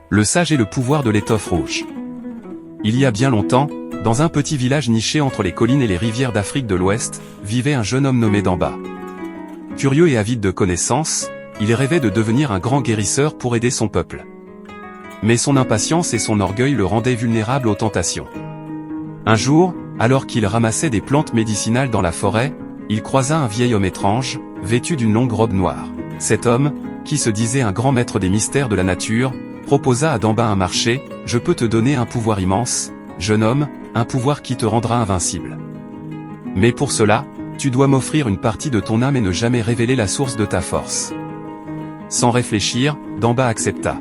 Le sage et le pouvoir de l'étoffe rouge. Il y a bien longtemps, dans un petit village niché entre les collines et les rivières d'Afrique de l'Ouest, vivait un jeune homme nommé Damba. Curieux et avide de connaissances, il rêvait de devenir un grand guérisseur pour aider son peuple. Mais son impatience et son orgueil le rendaient vulnérable aux tentations. Un jour, alors qu'il ramassait des plantes médicinales dans la forêt, il croisa un vieil homme étrange, vêtu d'une longue robe noire. Cet homme, qui se disait un grand maître des mystères de la nature, proposa à Damba un marché. « Je peux te donner un pouvoir immense, jeune homme, un pouvoir qui te rendra invincible. Mais pour cela, tu dois m'offrir une partie de ton âme et ne jamais révéler la source de ta force. » Sans réfléchir, Damba accepta.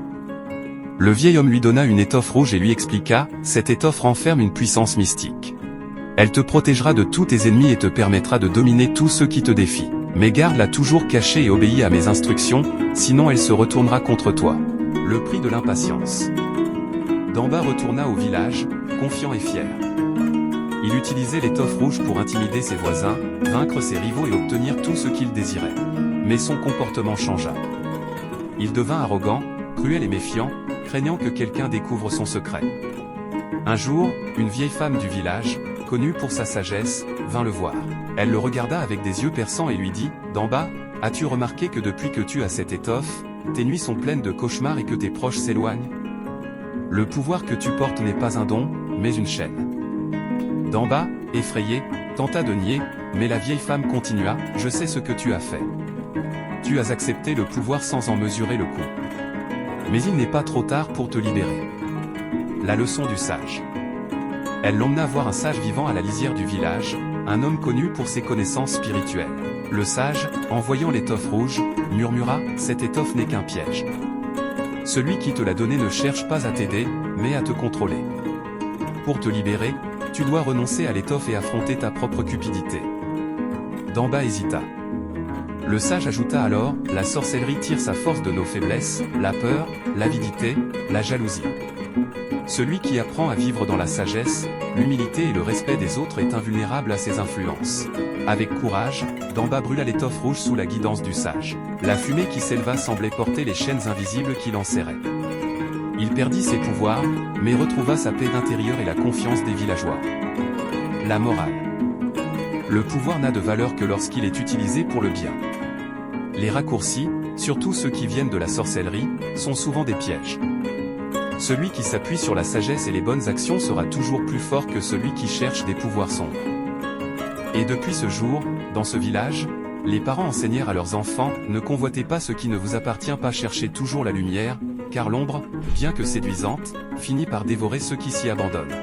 Le vieil homme lui donna une étoffe rouge et lui expliqua, « Cette étoffe renferme une puissance mystique. Elle te protégera de tous tes ennemis et te permettra de dominer tous ceux qui te défient. Mais garde-la toujours cachée et obéis à mes instructions, sinon elle se retournera contre toi. » Le prix de l'impatience. Damba retourna au village, confiant et fier. Il utilisait l'étoffe rouge pour intimider ses voisins, vaincre ses rivaux et obtenir tout ce qu'il désirait. Mais son comportement changea. Il devint arrogant, cruel et méfiant, craignant que quelqu'un découvre son secret. Un jour, une vieille femme du village, connue pour sa sagesse, vint le voir. Elle le regarda avec des yeux perçants et lui dit, « Damba, as-tu remarqué que depuis que tu as cette étoffe, tes nuits sont pleines de cauchemars et que tes proches s'éloignent? Le pouvoir que tu portes n'est pas un don, mais une chaîne. » Damba, effrayé, tenta de nier, mais la vieille femme continua, « Je sais ce que tu as fait. Tu as accepté le pouvoir sans en mesurer le coût. Mais il n'est pas trop tard pour te libérer. » La leçon du sage. Elle l'emmena voir un sage vivant à la lisière du village, un homme connu pour ses connaissances spirituelles. Le sage, en voyant l'étoffe rouge, murmura, « Cette étoffe n'est qu'un piège. Celui qui te l'a donnée ne cherche pas à t'aider, mais à te contrôler. Pour te libérer, tu dois renoncer à l'étoffe et affronter ta propre cupidité. » Damba hésita. Le sage ajouta alors, « La sorcellerie tire sa force de nos faiblesses, la peur, l'avidité, la jalousie. Celui qui apprend à vivre dans la sagesse, l'humilité et le respect des autres est invulnérable à ces influences. » Avec courage, Damba brûla l'étoffe rouge sous la guidance du sage. La fumée qui s'éleva semblait porter les chaînes invisibles qui l'enserraient. Il perdit ses pouvoirs, mais retrouva sa paix intérieure et la confiance des villageois. La morale. Le pouvoir n'a de valeur que lorsqu'il est utilisé pour le bien. Les raccourcis, surtout ceux qui viennent de la sorcellerie, sont souvent des pièges. Celui qui s'appuie sur la sagesse et les bonnes actions sera toujours plus fort que celui qui cherche des pouvoirs sombres. Et depuis ce jour, dans ce village, les parents enseignèrent à leurs enfants, « Ne convoitez pas ce qui ne vous appartient pas, cherchez toujours la lumière, car l'ombre, bien que séduisante, finit par dévorer ceux qui s'y abandonnent. »